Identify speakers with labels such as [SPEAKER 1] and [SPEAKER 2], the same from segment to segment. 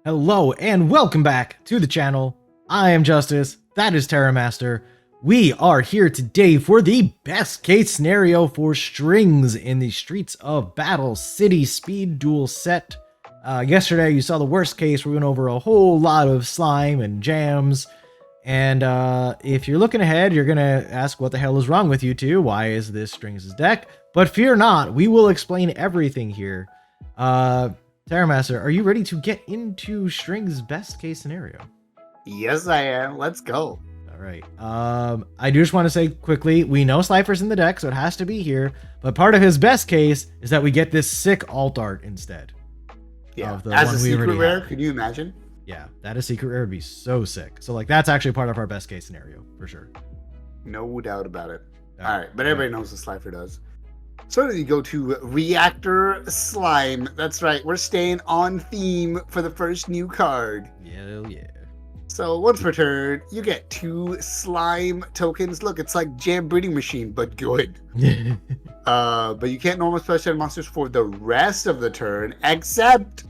[SPEAKER 1] Hello and welcome back to the channel. I am Justice, that is Terramaster. We are here today for the best case scenario for strings in the Streets of Battle City Speed Duel set. Yesterday you saw the worst case. We went over a whole lot of slime and jams. And if you're looking ahead, you're gonna ask what the hell is wrong with you two? Why is this strings' deck? But fear not, we will explain everything here. Terramaster, are you ready to get into String's best case scenario?
[SPEAKER 2] Yes, I am. Let's go.
[SPEAKER 1] All right. I do just want to say quickly, we know Slifer's in the deck, so it has to be here. But part of his best case is that we get this sick alt art instead.
[SPEAKER 2] Yeah.
[SPEAKER 1] Of the
[SPEAKER 2] As
[SPEAKER 1] one
[SPEAKER 2] a
[SPEAKER 1] we
[SPEAKER 2] secret
[SPEAKER 1] already
[SPEAKER 2] rare,
[SPEAKER 1] have.
[SPEAKER 2] can you imagine?
[SPEAKER 1] Yeah, that is secret rare would be so sick. So like that's actually part of our best case scenario for sure.
[SPEAKER 2] No doubt about it.
[SPEAKER 1] All
[SPEAKER 2] All right, but everybody knows what Slifer does. So you go to Reactor Slime. That's right. We're staying on theme for the first new card.
[SPEAKER 1] Hell yeah.
[SPEAKER 2] So once per turn, you get 2 slime tokens. Look, it's like Jam Breeding Machine, but good. But you can't normal special monsters for the rest of the turn, except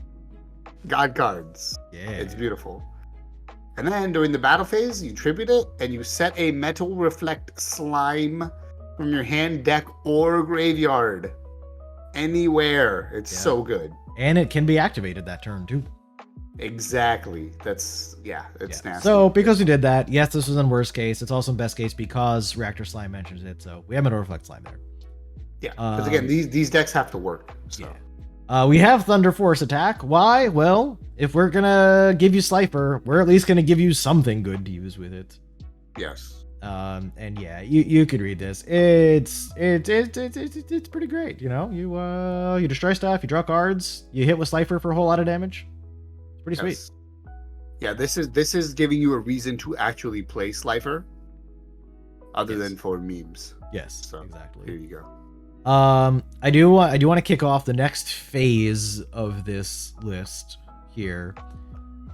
[SPEAKER 2] God cards.
[SPEAKER 1] Yeah.
[SPEAKER 2] It's beautiful. And then during the battle phase, you tribute it, and you set a Metal Reflect Slime from your hand, deck, or graveyard. Anywhere. It's so good.
[SPEAKER 1] And it can be activated that turn too.
[SPEAKER 2] Exactly. It's nasty.
[SPEAKER 1] So because we did that, yes, this was in worst case. It's also in best case because Reactor Slime mentions it. So we have Metal Reflect Slime there.
[SPEAKER 2] Yeah, because again, these decks have to work. So.
[SPEAKER 1] Yeah. We have Thunder Force attack. Why? Well, if we're gonna give you Slifer, we're at least gonna give you something good to use with it.
[SPEAKER 2] Yes.
[SPEAKER 1] And yeah, you could read this. It's pretty great. You know, you destroy stuff, you draw cards, you hit with Slifer for a whole lot of damage. It's pretty sweet.
[SPEAKER 2] Yeah, this is giving you a reason to actually play Slifer, other than for memes.
[SPEAKER 1] Yes,
[SPEAKER 2] So,
[SPEAKER 1] exactly.
[SPEAKER 2] Here you go.
[SPEAKER 1] I do want to kick off the next phase of this list here.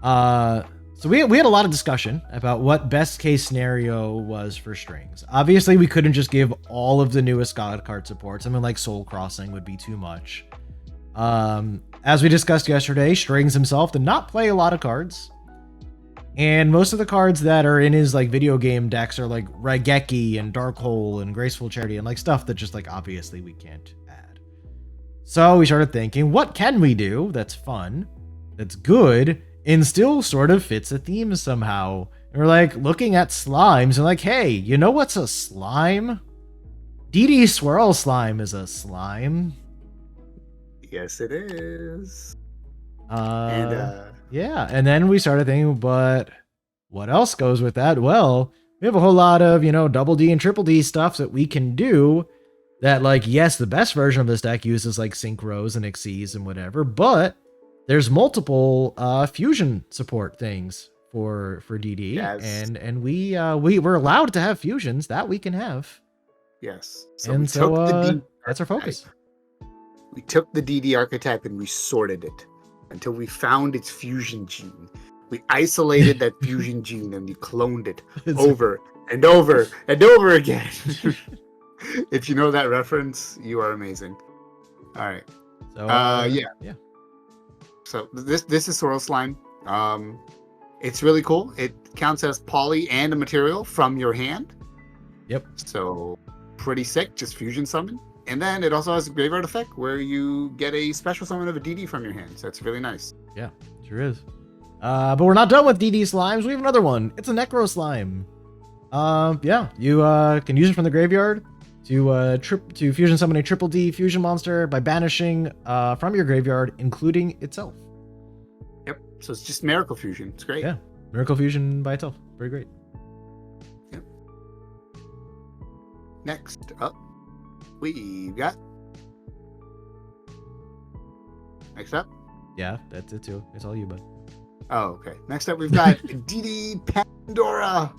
[SPEAKER 1] So we had a lot of discussion about what best case scenario was for strings. Obviously, we couldn't just give all of the newest God card support. Something like Soul Crossing would be too much. As we discussed yesterday, Strings himself did not play a lot of cards. And most of the cards that are in his like video game decks are like Raigeki and Darkhole and Graceful Charity and like stuff that just like obviously we can't add. So we started thinking, what can we do that's fun, that's good, and still sort of fits a theme somehow? And we're like looking at slimes and like, hey, you know what's a slime? DD Swirl Slime is a slime.
[SPEAKER 2] Yes, it is.
[SPEAKER 1] Yeah, and then we started thinking, but what else goes with that? Well, we have a whole lot of, double D and triple D stuff that we can do that, like, yes, the best version of this deck uses, like, Synchros and Xyz and whatever, but there's multiple fusion support things for DD,
[SPEAKER 2] Yes.
[SPEAKER 1] and we're allowed to have fusions that we can have.
[SPEAKER 2] Yes.
[SPEAKER 1] And
[SPEAKER 2] we
[SPEAKER 1] so,
[SPEAKER 2] took the D
[SPEAKER 1] that's our focus.
[SPEAKER 2] We took the DD archetype and we sorted it until we found its fusion gene. We isolated that fusion gene and we cloned it over and over and over again. If you know that reference, you are amazing. All right.
[SPEAKER 1] So, yeah.
[SPEAKER 2] So this is Swirl Slime. It's really cool. It counts as poly and a material from your hand.
[SPEAKER 1] Yep.
[SPEAKER 2] So pretty sick. Just fusion summon. And then it also has a graveyard effect where you get a special summon of a DD from your hand. So it's really nice.
[SPEAKER 1] Yeah, sure is. But we're not done with DD slimes. We have another one. It's a Necro Slime. Yeah, you can use it from the graveyard to fusion summon a triple D fusion monster by banishing from your graveyard, including itself.
[SPEAKER 2] Yep. So it's just Miracle Fusion. It's great.
[SPEAKER 1] Yeah, Miracle Fusion by itself. Very great.
[SPEAKER 2] Yep. Next up, we've got. Next up.
[SPEAKER 1] Yeah, that's it too. It's all you, bud.
[SPEAKER 2] Oh, okay. Next up, we've got DD Pandora.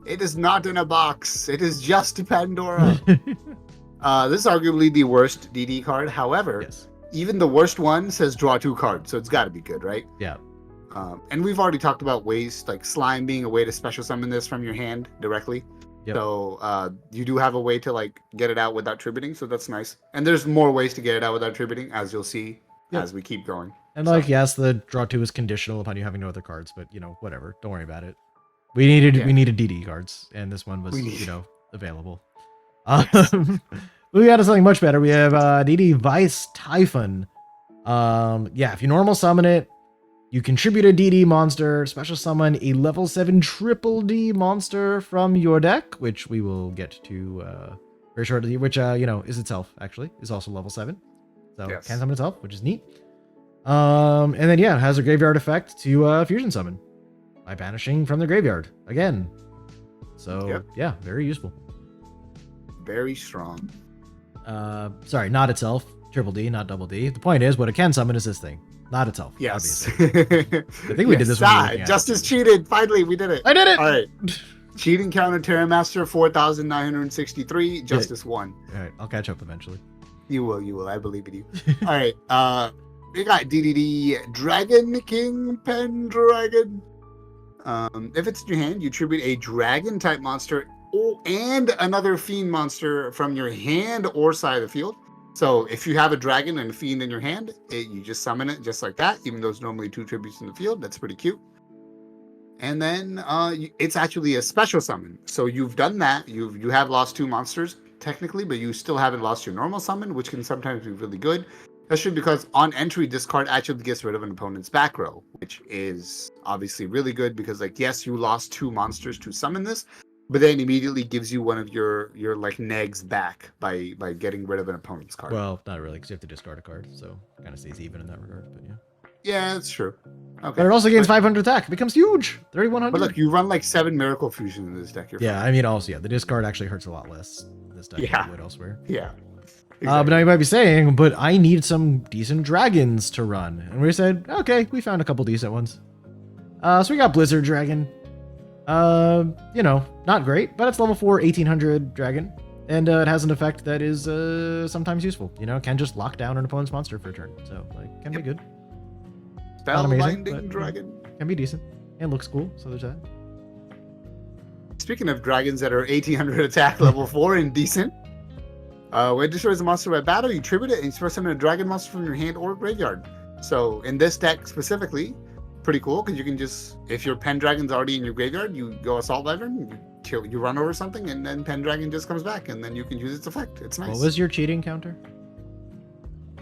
[SPEAKER 2] It is not in a box. It is just Pandora. This is arguably the worst DD card. However,
[SPEAKER 1] Yes.
[SPEAKER 2] even the worst one says draw 2 cards, so it's got to be good, right?
[SPEAKER 1] Yeah.
[SPEAKER 2] And we've already talked about ways like Slime being a way to special summon this from your hand directly.
[SPEAKER 1] Yep.
[SPEAKER 2] So you do have a way to like get it out without tributing, so that's nice. And there's more ways to get it out without tributing, as you'll see
[SPEAKER 1] Yep.
[SPEAKER 2] as we keep going.
[SPEAKER 1] And
[SPEAKER 2] So,
[SPEAKER 1] like, yes, the draw 2 is conditional upon you having no other cards, but you know, whatever. Don't worry about it. We needed DD cards, and this one was,
[SPEAKER 2] we need.
[SPEAKER 1] you know, available.
[SPEAKER 2] Yes.
[SPEAKER 1] We got something much better. We have DD Vice Typhon. Yeah, if you normal summon it, you contribute a DD monster, special summon a level 7 triple D monster from your deck, which we will get to very shortly, which, you know, is itself, actually, is also level 7. So
[SPEAKER 2] Yes.
[SPEAKER 1] can summon itself, which is neat. And then, yeah, it has a graveyard effect to fusion summon by banishing from the graveyard again. So, yeah, very useful.
[SPEAKER 2] Very strong.
[SPEAKER 1] Sorry, not itself. Triple D, not double D. The point is, what it can summon is this thing. Not itself.
[SPEAKER 2] Yes.
[SPEAKER 1] Obviously. I think we did this one.
[SPEAKER 2] Justice cheated. Finally, we did it.
[SPEAKER 1] I did it!
[SPEAKER 2] All right. Cheating counter Terra Master 4,963. Justice 1.
[SPEAKER 1] All right, I'll catch up eventually.
[SPEAKER 2] You will. I believe in you. All right. We got DDD Dragon King Pendragon. If it's in your hand, you tribute a dragon type monster and another fiend monster from your hand or side of the field. So if you have a dragon and a fiend in your hand, you just summon it just like that, even though it's normally 2 tributes in the field. That's pretty cute. And then it's actually a special summon. So you've done that. You have lost 2 monsters technically, but you still haven't lost your normal summon, which can sometimes be really good. Especially because on entry, this card actually gets rid of an opponent's back row, which is obviously really good because, like, yes, you lost 2 monsters to summon this, but then immediately gives you one of your like negs back by getting rid of an opponent's card.
[SPEAKER 1] Well, not really, because you have to discard a card, so it kind of stays even in that regard. But yeah.
[SPEAKER 2] Yeah, that's true. Okay.
[SPEAKER 1] But it also gains 500 attack. It becomes huge. 3,100.
[SPEAKER 2] But look, you run like 7 Miracle Fusion in this deck.
[SPEAKER 1] Yeah, I mean, also, yeah, the discard actually hurts a lot less in this deck than it would elsewhere.
[SPEAKER 2] Yeah.
[SPEAKER 1] But now you might be saying, but I need some decent dragons to run. And we said, okay, we found a couple decent ones. So we got Blizzard Dragon. You know, not great, but it's level 4, 1800 dragon. And it has an effect that is sometimes useful. You know, it can just lock down an opponent's monster for a turn. So, like, can be good.
[SPEAKER 2] Spellbinding Dragon.
[SPEAKER 1] Can be decent. And looks cool, so there's that.
[SPEAKER 2] Speaking of dragons that are 1800 attack, level 4 and decent. When it destroys a monster by battle, you tribute it and you special summon a dragon monster from your hand or graveyard. So in this deck specifically, pretty cool because you can just, if your Pendragon's already in your graveyard, you go Assault Wyvern, you run over something, and then Pendragon just comes back, and then you can use its effect. It's nice.
[SPEAKER 1] What was your cheating counter?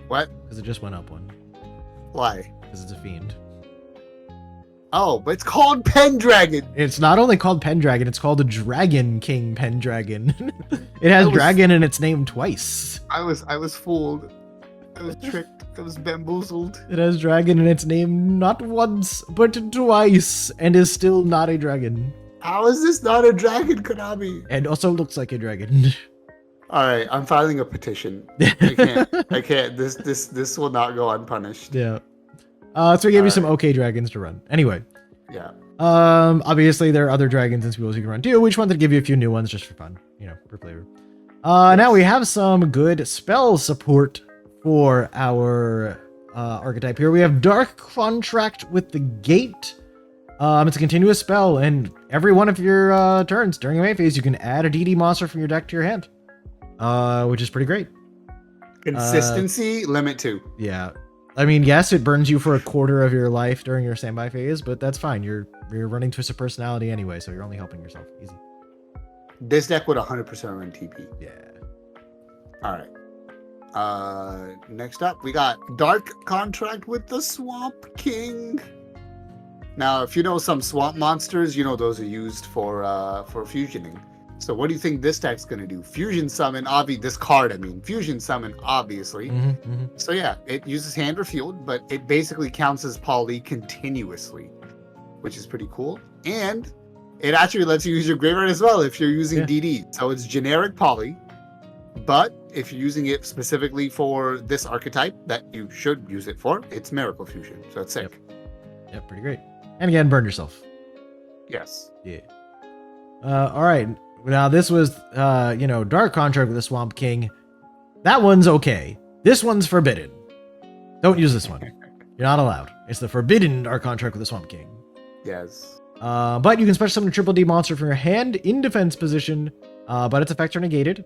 [SPEAKER 2] What?
[SPEAKER 1] Because it just went up one.
[SPEAKER 2] Why?
[SPEAKER 1] Because it's a fiend.
[SPEAKER 2] Oh, but it's called Pendragon.
[SPEAKER 1] It's not only called Pendragon, it's called a Dragon King Pendragon. It has dragon in its name twice.
[SPEAKER 2] I was fooled. I was tricked. I was bamboozled.
[SPEAKER 1] It has dragon in its name not once, but twice, and is still not a dragon.
[SPEAKER 2] How is this not a dragon, Konami?
[SPEAKER 1] And also looks like a dragon.
[SPEAKER 2] All right, I'm filing a petition. I can't. This will not go unpunished.
[SPEAKER 1] Yeah. So we gave you some okay dragons to run. Anyway.
[SPEAKER 2] Yeah.
[SPEAKER 1] Obviously there are other dragons and squeals you can run too. We just wanted to give you a few new ones just for fun, you know, for flavor. Now we have some good spell support for our archetype here. We have Dark Contract with the Gate. It's a continuous spell, and every one of your turns during a main phase, you can add a DD monster from your deck to your hand, which is pretty great.
[SPEAKER 2] Consistency limit 2.
[SPEAKER 1] Yeah. I mean, yes, it burns you for a quarter of your life during your standby phase, but that's fine. You're running Twisted Personality anyway, so you're only helping yourself. Easy.
[SPEAKER 2] This deck would 100% run TP.
[SPEAKER 1] Yeah.
[SPEAKER 2] All right. Next up, we got Dark Contract with the Swamp King. Now, if you know some swamp monsters, you know those are used for fusioning. So what do you think this deck's going to do? Fusion summon, fusion summon, obviously. So yeah, it uses hand or field, but it basically counts as poly continuously, which is pretty cool. And it actually lets you use your graveyard as well if you're using DD. So it's generic poly, but if you're using it specifically for this archetype that you should use it for, it's Miracle Fusion. So it's sick.
[SPEAKER 1] Yep, pretty great. And again, burn yourself.
[SPEAKER 2] Yes.
[SPEAKER 1] Yeah. All right. Now this was, Dark Contract with the Swamp King. That one's okay. This one's forbidden. Don't use this one. You're not allowed. It's the forbidden Dark Contract with the Swamp King.
[SPEAKER 2] Yes.
[SPEAKER 1] But you can special summon a triple D monster from your hand in defense position, but its effects are negated.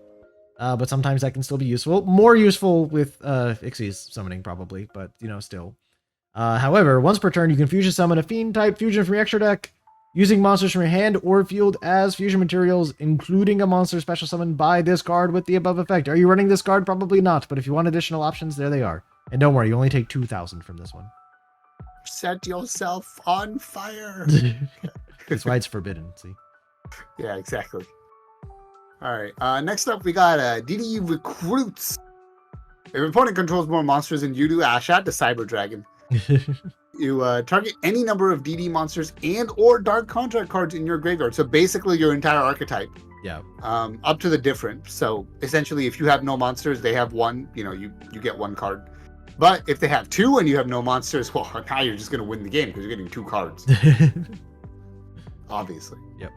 [SPEAKER 1] But sometimes that can still be useful. More useful with Ixie's summoning probably, but still. However, once per turn, you can fusion summon a fiend type fusion from your extra deck using monsters from your hand or field as fusion materials, including a monster special summoned by this card with the above effect. Are you running this card? Probably not, but if you want additional options, there they are. And don't worry, you only take 2,000 from this one.
[SPEAKER 2] Set yourself on fire.
[SPEAKER 1] That's why it's forbidden, see?
[SPEAKER 2] Yeah, exactly. All right. Next up, we got DD Recruits. If your opponent controls more monsters than you do, Ashat, the Cyber Dragon. You target any number of DD monsters and or Dark Contract cards in your graveyard. So basically your entire archetype.
[SPEAKER 1] Yeah.
[SPEAKER 2] Up to the different. So essentially, if you have no monsters, they have one. You know, you get one card. But if they have two and you have no monsters, well, now you're just going to win the game because you're getting 2 cards. Obviously.
[SPEAKER 1] Yep.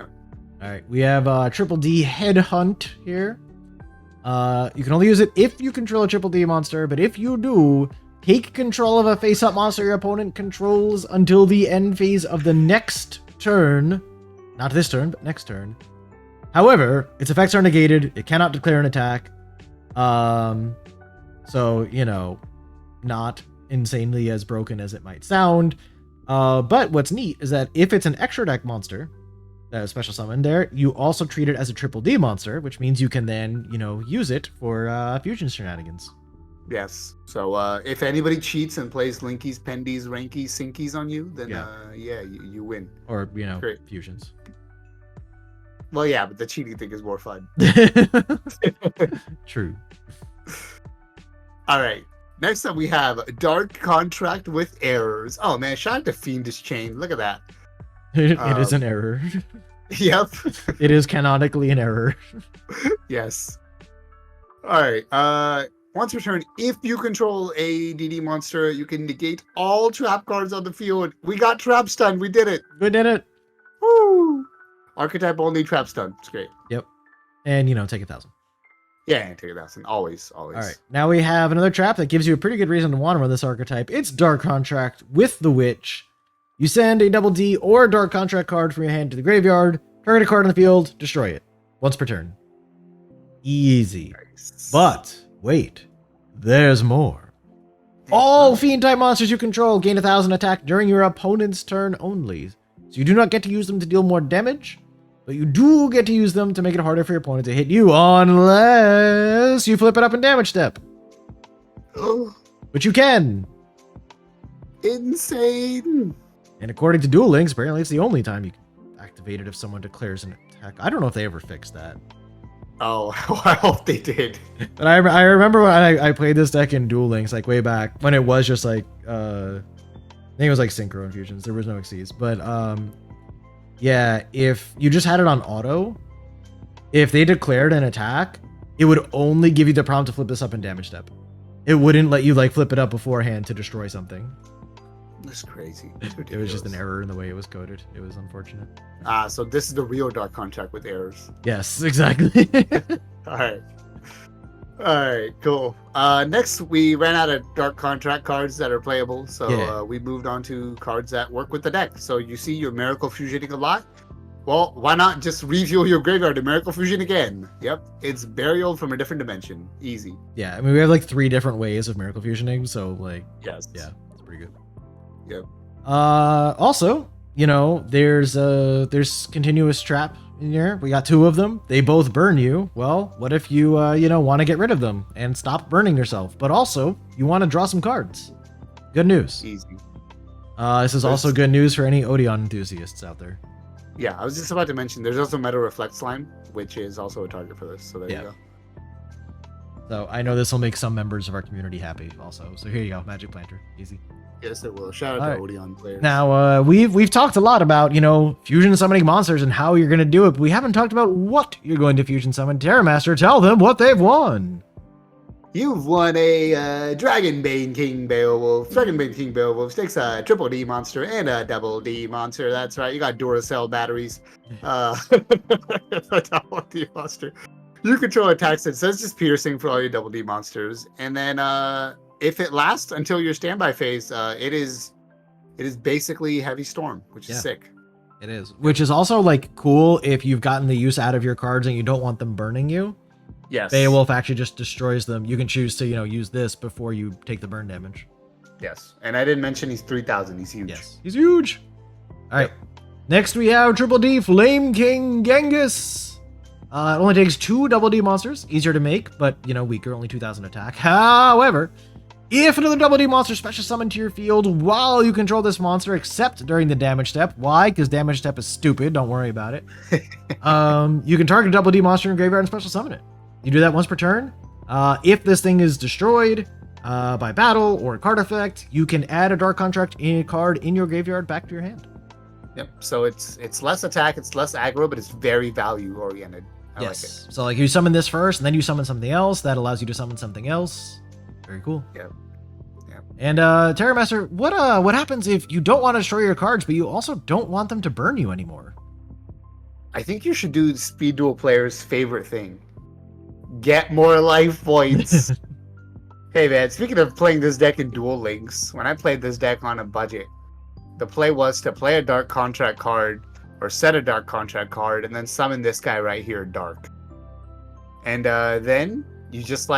[SPEAKER 1] All right. We have Triple D Headhunt here. You can only use it if you control a Triple D monster, but if you do, take control of a face-up monster your opponent controls until the end phase of the next turn. Not this turn, but next turn. However, its effects are negated. It cannot declare an attack. So, you know, not insanely as broken as it might sound. But what's neat is that if it's an extra deck monster, special summon there, you also treat it as a Triple D monster, which means you can then, you know, use it for fusion shenanigans.
[SPEAKER 2] Yes. So if anybody cheats and plays Linkies, Pendies, Rankies, Sinkies on you, then you win.
[SPEAKER 1] Or, you know,
[SPEAKER 2] Great.
[SPEAKER 1] fusions.
[SPEAKER 2] Well, yeah, but the cheating thing is more fun.
[SPEAKER 1] True.
[SPEAKER 2] All right. Next up, we have Dark Contract with Errors. Oh, man. Shout out to Fiendish Chain. Look at that.
[SPEAKER 1] It is an error.
[SPEAKER 2] Yep.
[SPEAKER 1] It is canonically an error.
[SPEAKER 2] Yes. All right. Once per turn, if you control a DD monster, you can negate all trap cards on the field. We got trap stun. We did it.
[SPEAKER 1] We did it.
[SPEAKER 2] Woo! Archetype only trap stun. It's great.
[SPEAKER 1] Yep. And, you know, take 1,000.
[SPEAKER 2] Yeah, take 1,000. Always.
[SPEAKER 1] All right. Now we have another trap that gives you a pretty good reason to want to run this archetype. It's Dark Contract with the Witch. You send a double D or a Dark Contract card from your hand to the graveyard, target a card on the field, destroy it. Once per turn. Easy.
[SPEAKER 2] Nice.
[SPEAKER 1] But, wait. There's more. All Fiend-type monsters you control gain 1,000 attack during your opponent's turn only. So you do not get to use them to deal more damage, but you do get to use them to make it harder for your opponent to hit you unless you flip it up in damage step. Which you can.
[SPEAKER 2] Insane.
[SPEAKER 1] And according to Duel Links, apparently it's the only time you can activate it if someone declares an attack. I don't know if they ever fixed that.
[SPEAKER 2] Oh, I hope they did.
[SPEAKER 1] But I remember when I played this deck in Duel Links, like way back, when it was just like, I think it was like Synchro Infusions. There was no Xyz. But yeah, if you just had it on auto, if they declared an attack, it would only give you the prompt to flip this up in damage step. It wouldn't let you like flip it up beforehand to destroy something.
[SPEAKER 2] That's crazy.
[SPEAKER 1] It was just an error in the way it was coded. It was unfortunate.
[SPEAKER 2] So this is the real Dark Contract with errors.
[SPEAKER 1] Yes, exactly.
[SPEAKER 2] All right, cool. Next, we ran out of Dark Contract cards that are playable, so we moved on to cards that work with the deck. So you see your Miracle Fusioning a lot. Well, why not just refuel your graveyard to Miracle Fusion again? Yep, it's Burial from a different dimension. Easy.
[SPEAKER 1] Yeah, I mean, we have like 3 different ways of Miracle Fusioning, so like,
[SPEAKER 2] yes.
[SPEAKER 1] Yeah, it's pretty good.
[SPEAKER 2] Yep.
[SPEAKER 1] Also, you know, there's continuous trap in here. We got 2 of them. They both burn you. Well, what if you want to get rid of them and stop burning yourself, but also you want to draw some cards? Good news.
[SPEAKER 2] Easy.
[SPEAKER 1] This is also good news for any Odeon enthusiasts out there.
[SPEAKER 2] Yeah, I was just about to mention there's also Meta Reflect Slime, which is also a target for this. So there you go.
[SPEAKER 1] So I know this will make some members of our community happy also. So here you go, Magic Planter. Easy.
[SPEAKER 2] Yes, it will. Shout out to Odeon players.
[SPEAKER 1] Now, we've talked a lot about, you know, fusion summoning monsters and how you're going to do it, but we haven't talked about what you're going to fusion summon. Terramaster, tell them what they've won.
[SPEAKER 2] You've won a Dragonbane King Beowulf. Dragonbane King Beowulf takes a Triple D monster and a Double D monster. That's right. You got Duracell batteries. Double D monster. You control attacks that says just piercing for all your Double D monsters. And then if it lasts until your standby phase, it is basically Heavy Storm, which is sick.
[SPEAKER 1] It is. Which is also like cool if you've gotten the use out of your cards and you don't want them burning you. Yes. Beowulf actually just destroys them. You can choose to, use this before you take the burn damage.
[SPEAKER 2] Yes. And I didn't mention he's 3,000. He's huge.
[SPEAKER 1] Yes, he's huge. All right. Next we have Triple D Flame King Genghis. It only takes 2 Double D monsters, easier to make, but weaker, only 2,000 attack. However, if another Double D monster special summoned to your field while you control this monster, except during the damage step, why? Because damage step is stupid. Don't worry about it. You can target a Double D monster in your graveyard and special summon it. You do that once per turn. If this thing is destroyed by battle or a card effect, you can add a Dark Contract card in your graveyard back to your hand.
[SPEAKER 2] Yep. So it's less attack, it's less aggro, but it's very value oriented. I like it.
[SPEAKER 1] So like you summon this first, and then you summon something else that allows you to summon something else. Very cool.
[SPEAKER 2] Yep.
[SPEAKER 1] And Terramaster, what happens if you don't want to destroy your cards, but you also don't want them to burn you anymore?
[SPEAKER 2] I think you should do the Speed Duel player's favorite thing. Get more life points. Hey man, speaking of playing this deck in Duel Links, when I played this deck on a budget, the play was to play a Dark Contract card or set a Dark Contract card and then summon this guy right here, Dark. And then you just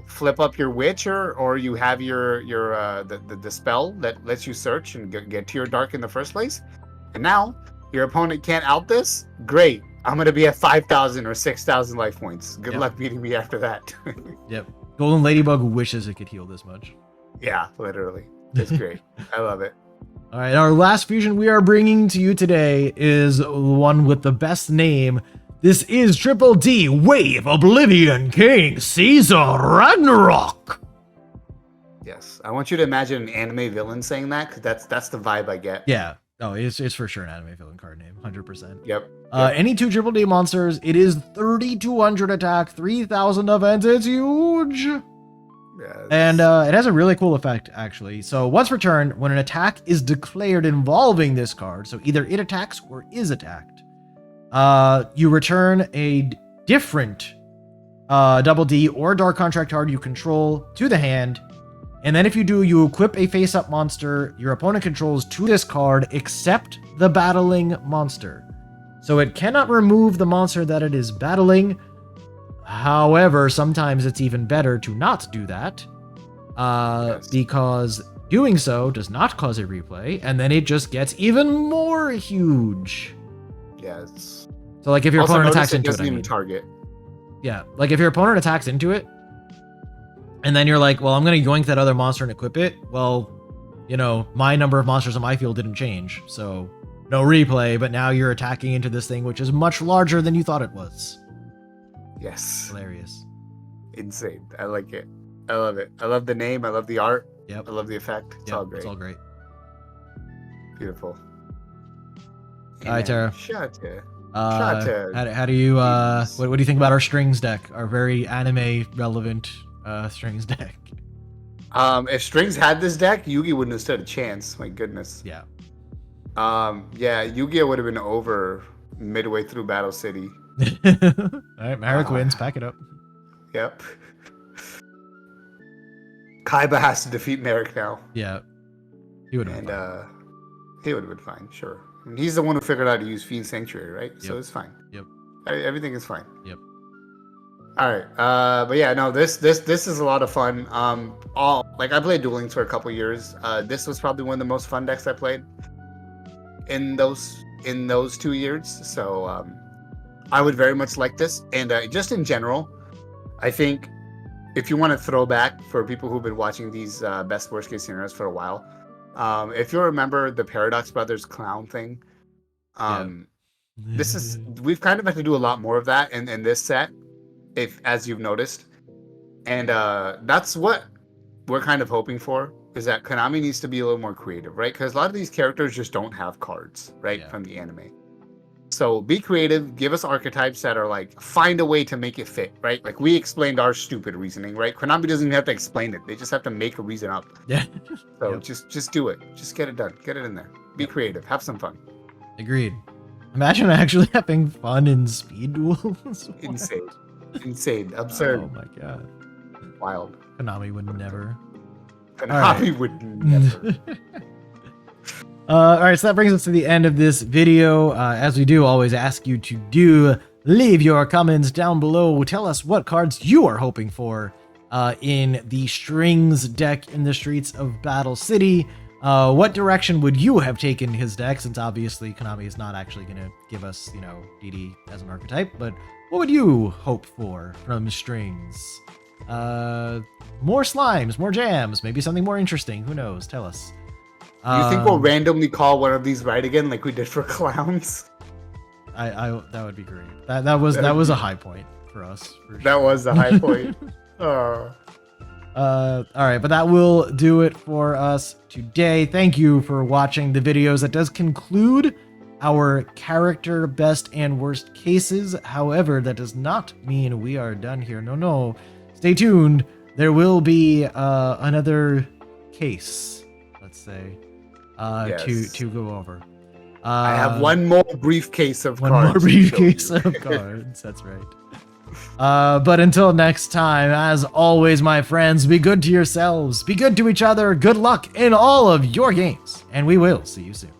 [SPEAKER 2] flip up your witch or you have the spell that lets you search and get to your Dark in the first place. And now your opponent can't out this. Great. I'm going to be at 5,000 or 6,000 life points. Good luck beating me after that.
[SPEAKER 1] Yep. Golden Ladybug wishes it could heal this much.
[SPEAKER 2] Yeah, literally. It's great. I love it.
[SPEAKER 1] All right, our last fusion we are bringing to you today is one with the best name. This is Triple D Wave Oblivion King Caesar Ragnarok.
[SPEAKER 2] Yes, I want you to imagine an anime villain saying that, because that's the vibe I get.
[SPEAKER 1] Yeah. Oh, it's for sure an anime villain card name, 100%.
[SPEAKER 2] Yep.
[SPEAKER 1] Any 2 Triple D monsters, it is 3,200 attack, 3,000 defense. It's huge.
[SPEAKER 2] Yes.
[SPEAKER 1] And it has a really cool effect, actually. So once per turn, when an attack is declared involving this card, so either it attacks or is attacked, you return a different Double D or Dark Contract card you control to the hand. And then if you do, you equip a face-up monster your opponent controls to this card, except the battling monster. So it cannot remove the monster that it is battling. However, sometimes it's even better to not do that, because doing so does not cause a replay, and then it just gets even more huge.
[SPEAKER 2] Yes.
[SPEAKER 1] So like if your opponent attacks into it,
[SPEAKER 2] doesn't even target.
[SPEAKER 1] Yeah, like if your opponent attacks into it, and then you're like, well, I'm going to yoink that other monster and equip it. Well, my number of monsters on my field didn't change, so no replay, but now you're attacking into this thing, which is much larger than you thought it was.
[SPEAKER 2] Yes.
[SPEAKER 1] Hilarious.
[SPEAKER 2] Insane. I like it. I love it. I love the name. I love the art.
[SPEAKER 1] Yep.
[SPEAKER 2] I love the effect. It's all great.
[SPEAKER 1] It's all great.
[SPEAKER 2] Beautiful.
[SPEAKER 1] All right, Tara.
[SPEAKER 2] Shoutout.
[SPEAKER 1] How do you what do you think about our strings deck? Our very anime relevant strings deck.
[SPEAKER 2] If strings had this deck, Yugi wouldn't have stood a chance. My goodness.
[SPEAKER 1] Yeah.
[SPEAKER 2] Yeah, Yugioh would have been over midway through Battle City.
[SPEAKER 1] All right, Marek wins. Pack it up.
[SPEAKER 2] Yep. Kaiba has to defeat Marek now.
[SPEAKER 1] Yeah. He would have been
[SPEAKER 2] fine. He would have been fine, sure. I mean, he's the one who figured out to use Fiend Sanctuary, right? Yep. So it's fine.
[SPEAKER 1] Yep.
[SPEAKER 2] Everything is fine.
[SPEAKER 1] Yep.
[SPEAKER 2] All right. But yeah, no, this is a lot of fun. I played Duel Links for a couple years. This was probably one of the most fun decks I played in those 2 years. So I would very much like this. And just in general, I think if you want to throw back for people who've been watching these best worst case scenarios for a while, if you remember the Paradox Brothers clown thing, we've kind of had to do a lot more of that in this set, as you've noticed. And that's what we're kind of hoping for, is that Konami needs to be a little more creative, right? Because a lot of these characters just don't have cards, right, from the anime. So be creative, give us archetypes that are like, find a way to make it fit, right? Like we explained our stupid reasoning, right? Konami doesn't even have to explain it. They just have to make a reason up. Yeah. So just do it. Just get it done. Get it in there. Be creative. Have some fun.
[SPEAKER 1] Agreed. Imagine actually having fun in Speed Duel.
[SPEAKER 2] Insane. Absurd.
[SPEAKER 1] Oh my god.
[SPEAKER 2] Wild.
[SPEAKER 1] Konami would never.
[SPEAKER 2] Konami would never.
[SPEAKER 1] All right, so that brings us to the end of this video. As we do always ask you to leave your comments down below. Tell us what cards you are hoping for in the strings deck in the streets of Battle City. What direction would you have taken his deck? Since obviously Konami is not actually going to give us, DD as an archetype, but what would you hope for from strings? More slimes, more jams, maybe something more interesting. Who knows? Tell us.
[SPEAKER 2] Do you think we'll randomly call one of these right again, like we did for clowns?
[SPEAKER 1] That would be great. That was a high point for us. For
[SPEAKER 2] that
[SPEAKER 1] sure.
[SPEAKER 2] was a high point. Oh.
[SPEAKER 1] All right, but that will do it for us today. Thank you for watching the videos. That does conclude our character best and worst cases. However, that does not mean we are done here. No. Stay tuned. There will be another case, let's say,
[SPEAKER 2] Yes.
[SPEAKER 1] to go over.
[SPEAKER 2] I have one more briefcase of cards.
[SPEAKER 1] One more briefcase of cards. That's right. But until next time, as always, my friends, be good to yourselves, be good to each other, good luck in all of your games, and we will see you soon.